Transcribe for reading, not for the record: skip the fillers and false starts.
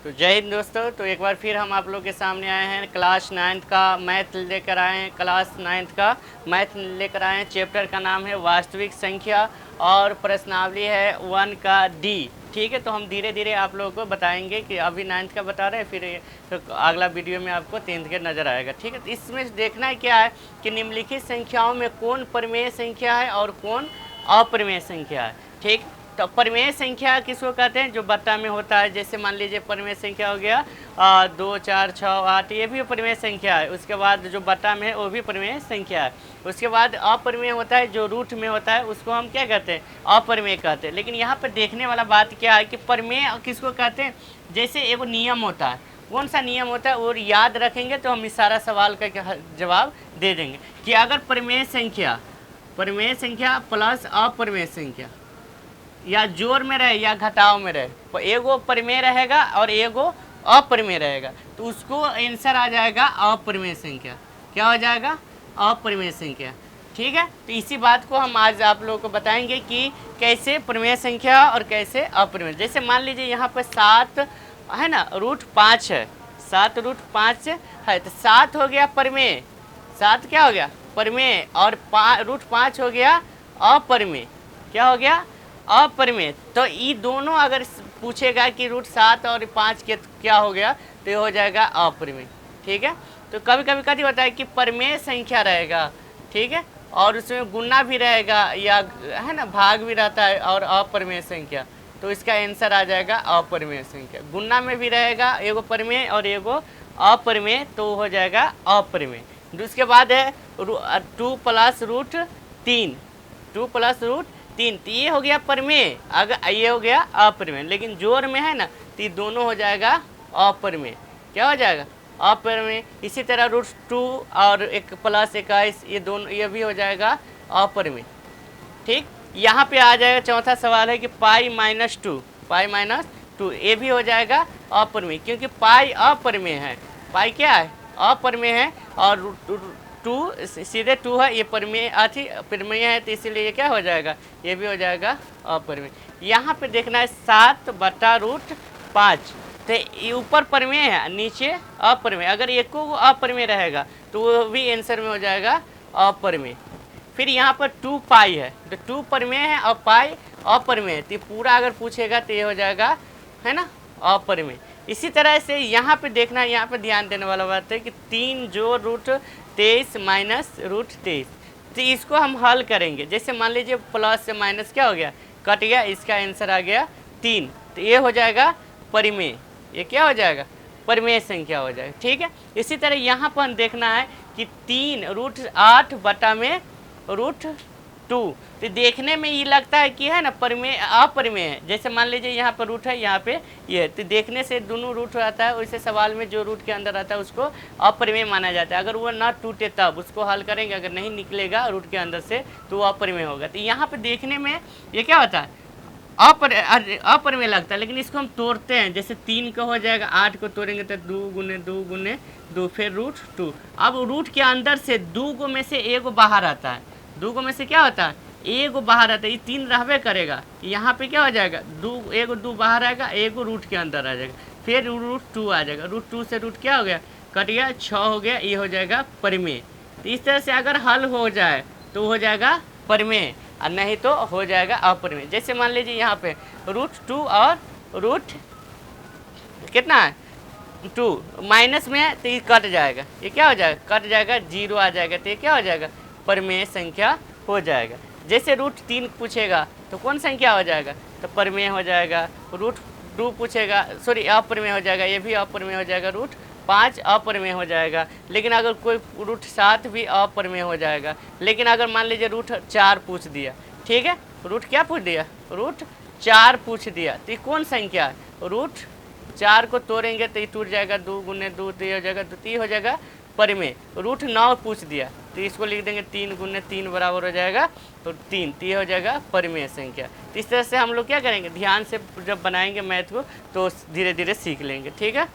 तो जय हिंद दोस्तों। तो एक बार फिर हम आप लोग के सामने आए हैं। क्लास 9th का मैथ लेकर आए हैं। क्लास 9th का मैथ लेकर आए हैं। चैप्टर का नाम है वास्तविक संख्या और प्रश्नावली है 1 का डी। ठीक है, तो हम धीरे धीरे आप लोगों को बताएंगे कि अभी 9th का बता रहे हैं, फिर तो अगला वीडियो में आपको 10th के नज़र आएगा। ठीक है, तो इसमें देखना है क्या है कि निम्नलिखित संख्याओं में कौन परिमेय संख्या है और कौन अपरिमेय संख्या है। ठीक, तो परिमेय संख्या किसको कहते हैं? जो बट्टा में होता है। जैसे मान लीजिए परिमेय संख्या हो गया 2 4 6 8, ये भी परिमेय संख्या है। उसके बाद जो बट्टा में है वो भी परिमेय संख्या है। उसके बाद अपरिमेय होता है, जो रूट में होता है उसको हम क्या कहते हैं? अपरिमेय कहते हैं। लेकिन यहाँ पर देखने वाला बात क्या है कि परिमेय किसको कहते हैं? जैसे एक नियम होता है, कौन सा नियम होता है और याद रखेंगे तो हम इस सारा सवाल का जवाब दे देंगे कि अगर परिमेय संख्या प्लस अपरिमेय संख्या या जोड़ में रहे या घटाव में रहे, तो एगो परिमेय रहेगा और एगो अपरिमेय रहेगा, तो उसको आंसर आ जाएगा अपरिमेय संख्या। क्या हो जाएगा? अपरिमेय संख्या। ठीक है, तो इसी बात को हम आज आप लोगों को बताएंगे कि कैसे परिमेय संख्या और कैसे अपरिमेय। जैसे मान लीजिए यहाँ पर 7 है ना, रूट 5 है, 7 रूट 5 है, तो 7 हो गया परिमेय। 7 क्या हो गया? परिमेय। और रूट 5 हो गया अपरिमेय। क्या हो गया? अपरिमेय। तो ये दोनों अगर पूछेगा कि रूट 7 और 5 के क्या हो गया, तो ये हो जाएगा अपरिमेय। ठीक है, तो कभी कभी कभी होता है कि परिमेय संख्या रहेगा, ठीक है, और उसमें गुना भी रहेगा या है ना भाग भी रहता है, और अपरिमेय संख्या, तो इसका आंसर आ जाएगा अपरिमेय संख्या। गुना में भी रहेगा एगो परिमेय और एगो अपरिमेय, तो हो जाएगा अपरिमेय। उसके बाद है 2 प्लस रूट 3, 2 प्लस रूट 3, तो ये हो गया परिमेय, अगर ये हो गया अपरिमेय। लेकिन जोड़ में है ना, तो ये दोनों हो जाएगा अपरिमेय। क्या हो जाएगा? अपरिमेय। इसी तरह रूट 2 और एक प्लस 21, ये दोनों, ये भी हो जाएगा अपरिमेय। ठीक, यहाँ पे आ जाएगा चौथा सवाल है कि पाई माइनस टू, ये भी हो जाएगा अपरिमेय, क्योंकि पाई अपरिमेय है। पाई क्या है? अपरिमेय है, और 2 सीधे 2 है, ये परिमेय परिमेय है, तो इसीलिए ये क्या हो जाएगा? ये भी हो जाएगा अपरिमेय। यहाँ पे देखना है 7 बटा रूट 5, तो ये ऊपर परिमेय है, नीचे अपरिमेय। अगर एक को अपरिमेय रहेगा तो वो भी आंसर में हो जाएगा अपरिमेय। फिर यहाँ पर 2 पाई है, तो 2 परिमेय है और पाई अपरिमेय है, तो पूरा अगर पूछेगा तो ये हो जाएगा है ना अपरिमेय। इसी तरह से यहाँ पे देखना, यहाँ पे ध्यान देने वाला बात है कि 3 जो रूट 23 माइनस रूट 23, तो इसको हम हल करेंगे। जैसे मान लीजिए प्लस से माइनस क्या हो गया? कट गया, इसका आंसर आ गया 3, तो ये हो जाएगा परिमेय। ये क्या हो जाएगा? परिमेय संख्या हो जाएगा। ठीक है, इसी तरह यहाँ पर देखना है कि 3 रूट 8 बटा में रूट 2, तो देखने में ये लगता है कि है ना परिमेय अपरिमेय है। जैसे मान लीजिए यहाँ पर रूट है, यहाँ पे ये, तो देखने से दोनों रूट आता है, वैसे सवाल में जो रूट के अंदर आता है उसको अपरिमेय माना जाता है। अगर वो ना टूटे तब उसको हल करेंगे, अगर नहीं निकलेगा रूट के अंदर से तो वो अपरिमेय होगा। तो यहाँ पर देखने में ये क्या होता है? अपरिमेय लगता है, लेकिन इसको हम तोड़ते हैं। जैसे 3 का हो जाएगा, 8 को तोड़ेंगे तो 2 गुने 2 गुने 2, फिर रूट 2। अब रूट के अंदर से 2 को में से एगो बाहर आता है, 2 को में से क्या होता है? एगो बाहर आता है, ये 3 रहबे करेगा। यहाँ पे क्या हो जाएगा? 2 एगो 2 बाहर आएगा, एगो रूट के अंदर आ जाएगा, फिर रूट 2 आ जाएगा। रूट 2 से रूट क्या हो गया? कट गया, 6 हो गया, ये हो जाएगा परिमेय। तो इस तरह से अगर हल हो जाए तो हो जाएगा परिमेय, और नहीं तो हो जाएगा अपरिमेय। जैसे मान लीजिए यहाँ पे रूट 2 और रूट कितना है? 2 माइनस में है, तो ये कट जाएगा, ये क्या हो जाएगा? कट जाएगा, 0 आ जाएगा, तो ये क्या हो जाएगा? परिमेय संख्या हो जाएगा। जैसे रूट 3 पूछेगा तो कौन संख्या हो जाएगा? तो परिमेय हो जाएगा। रूट 2 पूछेगा, सॉरी अपरिमेय हो जाएगा, ये भी अपरिमेय हो जाएगा। रूट 5 अपरिमेय हो जाएगा। लेकिन अगर कोई रूट 7 भी अपरिमेय हो जाएगा। लेकिन अगर मान लीजिए रूट 4 पूछ दिया, ठीक है, रूट क्या पूछ दिया? रूट 4 पूछ दिया, तो ये कौन संख्या है? रूट 4 को तोड़ेंगे तो ये टूट जाएगा, 2 गुने 2, तो ये हो जाएगा, तो ये हो जाएगा परिमेय। रूट 9 पूछ दिया तो इसको लिख देंगे 3 गुने 3 बराबर हो जाएगा तो 3, तो ये हो जाएगा परिमेय संख्या। तो इस तरह से हम लोग क्या करेंगे, ध्यान से जब बनाएंगे मैथ को तो धीरे धीरे सीख लेंगे। ठीक है।